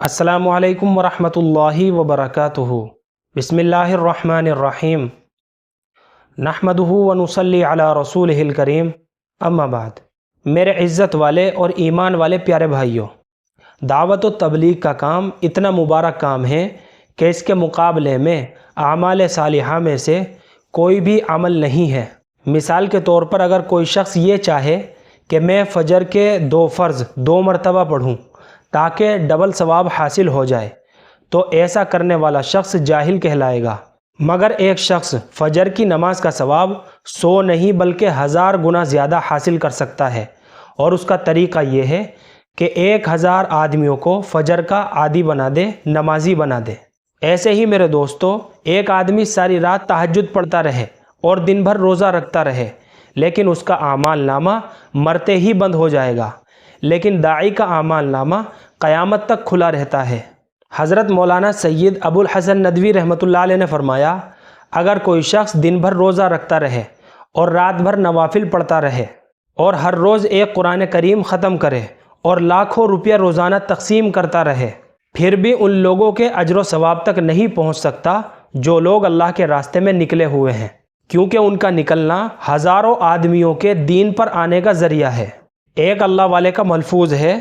अस्सलामु अलैकुम वरहमतुल्लाहि वबरकातुहु। बिस्मिल्लाहिर्रहमानिर्रहीम। नहमदुहु व नुसल्ली अला रसूलिहिल करीम। अम्मा बाद। मेरे इज़्ज़त वाले और ईमान वाले प्यारे भाइयों, दावत व तबलीग का काम इतना मुबारक काम है कि इसके मुकाबले में आमाल सालिहा में से कोई भी अमल नहीं है। मिसाल के तौर पर अगर कोई शख्स ये चाहे कि मैं फ़जर के 2 फ़र्ज़ 2 मरतबा पढ़ूँ ताकि डबल सवाब हासिल हो जाए, तो ऐसा करने वाला शख्स जाहिल कहलाएगा। मगर एक शख्स फ़जर की नमाज का सवाब 100 नहीं बल्कि 1000 गुना ज़्यादा हासिल कर सकता है, और उसका तरीक़ा ये है कि 1000 आदमियों को फ़जर का आदी बना दे, नमाजी बना दे। ऐसे ही मेरे दोस्तों, एक आदमी सारी रात तहज्जुद पढ़ता रहे और दिन भर रोज़ा रखता रहे, लेकिन उसका आमाल नामा मरते ही बंद हो जाएगा, लेकिन दाई का आमाल नामा क़यामत तक खुला रहता है। हज़रत मौलाना सैयद अबुल हसन नदवी रहमतुल्लाह अलैह ने फरमाया, अगर कोई शख्स दिन भर रोज़ा रखता रहे और रात भर नवाफिल पढ़ता रहे और हर रोज़ एक कुरान करीम ख़त्म करे और लाखों रुपया रोज़ाना तकसीम करता रहे, फिर भी उन लोगों के अजर व सवाब तक नहीं पहुँच सकता जो लोग अल्लाह के रास्ते में निकले हुए हैं, क्योंकि उनका निकलना हज़ारों आदमियों के दीन पर आने का ज़रिया है। एक अल्लाह वाले का मलफूज़ है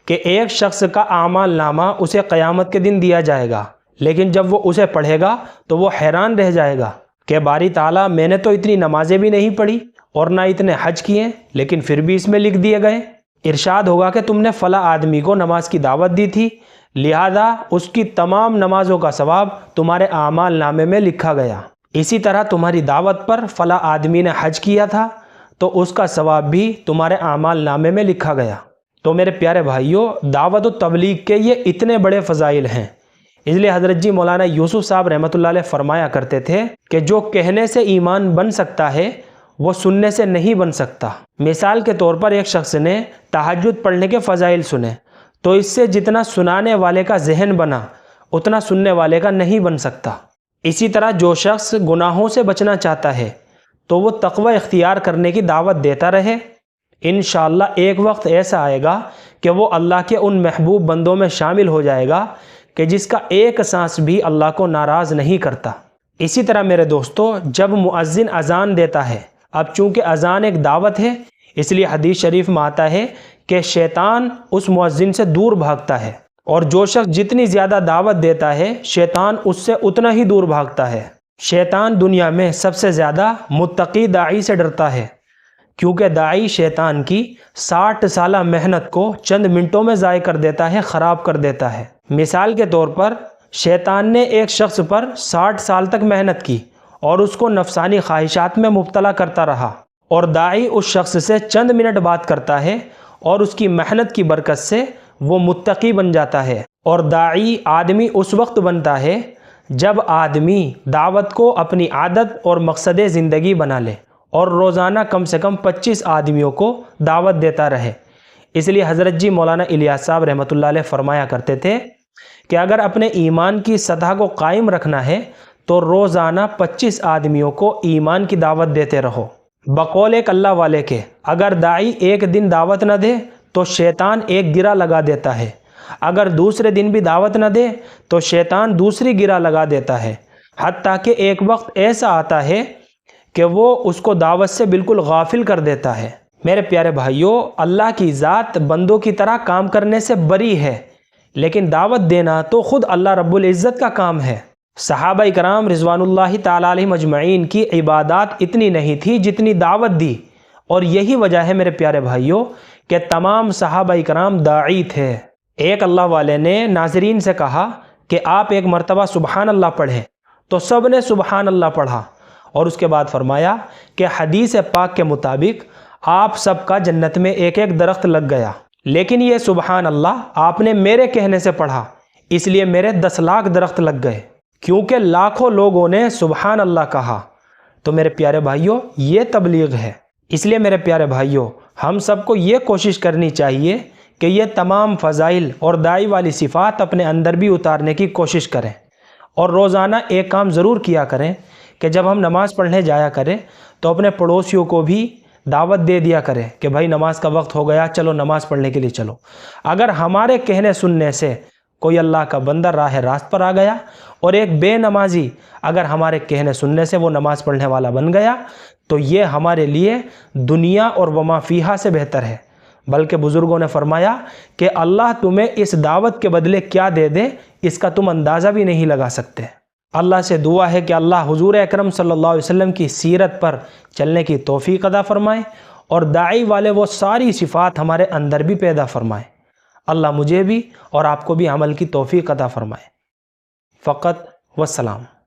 कि एक शख्स का आमाल नामा उसे क़यामत के दिन दिया जाएगा, लेकिन जब वो उसे पढ़ेगा तो वो हैरान रह जाएगा कि बारी ताला, मैंने तो इतनी नमाजें भी नहीं पढ़ी और ना इतने हज किए, लेकिन फिर भी इसमें लिख दिए गए। इरशाद होगा कि तुमने फ़ला आदमी को नमाज की दावत दी थी, लिहाजा उसकी तमाम नमाज़ों का सवाब तुम्हारे आमाल नामे में लिखा गया। इसी तरह तुम्हारी दावत पर फ़ला आदमी ने हज किया था तो उसका सवाब भी तुम्हारे आमाल नामे में लिखा गया। तो मेरे प्यारे भाइयों, दावत व तबलीग के ये इतने बड़े फ़ज़ाइल हैं, इसलिए हज़रत जी मौलाना यूसुफ़ साहब रहमतुल्लाह अलैह फरमाया करते थे कि जो कहने से ईमान बन सकता है वो सुनने से नहीं बन सकता। मिसाल के तौर पर एक शख्स ने तहज्जुद पढ़ने के फ़ज़ाइल सुने, तो इससे जितना सुनाने वाले का जहन बना उतना सुनने वाले का नहीं बन सकता। इसी तरह जो शख्स गुनाहों से बचना चाहता है तो वो तक़वा इख्तियार करने की दावत देता रहे। इंशाअल्लाह एक वक्त ऐसा आएगा कि वो अल्लाह के उन महबूब बंदों में शामिल हो जाएगा कि जिसका एक सांस भी अल्लाह को नाराज़ नहीं करता। इसी तरह मेरे दोस्तों, जब मुअज्जिन अज़ान देता है, अब चूँकि अज़ान एक दावत है, इसलिए हदीस शरीफ में आता है कि शैतान उस मुअज्जिन से दूर भागता है, और जो शख्स जितनी ज़्यादा दावत देता है शैतान उससे उतना ही दूर भागता है। शैतान दुनिया में सबसे ज़्यादा मुत्तकी दाई से डरता है, क्योंकि दाई शैतान की 60 साला मेहनत को चंद मिनटों में ज़ाय कर देता है, ख़राब कर देता है। मिसाल के तौर पर शैतान ने एक शख्स पर 60 साल तक मेहनत की और उसको नफसानी ख्वाहिशात में मुब्तला करता रहा, और दाई उस शख्स से चंद मिनट बात करता है और उसकी मेहनत की बरकत से वो मुत्तकी बन जाता है। और दाई आदमी उस वक्त बनता है जब आदमी दावत को अपनी आदत और मकसद ज़िंदगी बना ले और रोज़ाना कम से कम 25 आदमियों को दावत देता रहे। इसलिए हज़रत जी मौलाना इलियास साहब रहमतुल्लाह अलैह फरमाया करते थे कि अगर अपने ईमान की सतह को कायम रखना है तो रोज़ाना 25 आदमियों को ईमान की दावत देते रहो। बकौल एक अल्लाह वाले के, अगर दाई एक दिन दावत न दे तो शैतान एक गिरा लगा देता है, अगर दूसरे दिन भी दावत न दे तो शैतान दूसरी गिरा लगा देता है, हत्ता कि एक वक्त ऐसा आता है कि वो उसको दावत से बिल्कुल गाफिल कर देता है। मेरे प्यारे भाइयों, अल्लाह की ज़ात बंदों की तरह काम करने से बरी है, लेकिन दावत देना तो ख़ुद अल्लाह रब्बुल इज़्ज़त का काम है। सहाबा इकराम रिज़वानुल्लाहि ताला अलैहिम अजमईन की इबादत इतनी नहीं थी जितनी दावत दी, और यही वजह है मेरे प्यारे भाइयों कि तमाम सहाबा इकराम दाई थे। एक अल्लाह वाले ने नाज़रीन से कहा कि आप एक मरतबा सुबहान अल्लाह पढ़ें, तो सब ने सुबहान अल्लाह पढ़ा, और उसके बाद फरमाया कि हदीस पाक के मुताबिक आप सबका जन्नत में एक एक दरख्त लग गया, लेकिन ये सुबहान अल्लाह आपने मेरे कहने से पढ़ा, इसलिए मेरे 10 लाख दरख्त लग गए, क्योंकि लाखों लोगों ने सुबहान अल्लाह कहा। तो मेरे प्यारे भाइयों, ये तबलीग है। इसलिए मेरे प्यारे भाइयों, हम सबको ये कोशिश करनी चाहिए कि ये तमाम फ़ज़ाइल और दाई वाली सिफ़ात अपने अंदर भी उतारने की कोशिश करें, और रोज़ाना एक काम ज़रूर किया करें कि जब हम नमाज़ पढ़ने जाया करें तो अपने पड़ोसियों को भी दावत दे दिया करें कि भाई नमाज का वक्त हो गया, चलो नमाज़ पढ़ने के लिए चलो। अगर हमारे कहने सुनने से کوئی اللہ کا بندہ راہ راست پر آ گیا اور ایک بے نمازی اگر ہمارے کہنے سننے سے وہ نماز پڑھنے والا بن گیا تو یہ ہمارے لیے دنیا اور وما فیہا سے بہتر ہے۔ بلکہ بزرگوں نے فرمایا کہ اللہ تمہیں اس دعوت کے بدلے کیا دے دے اس کا تم اندازہ بھی نہیں لگا سکتے۔ اللہ سے دعا ہے کہ اللہ حضور اکرم صلی اللہ علیہ وسلم کی سیرت پر چلنے کی توفیق عطا فرمائے اور داعی والے وہ ساری صفات ہمارے اندر بھی پیدا فرمائے۔ اللہ مجھے بھی اور آپ کو بھی عمل کی توفیق عطا فرمائے۔ فقط والسلام۔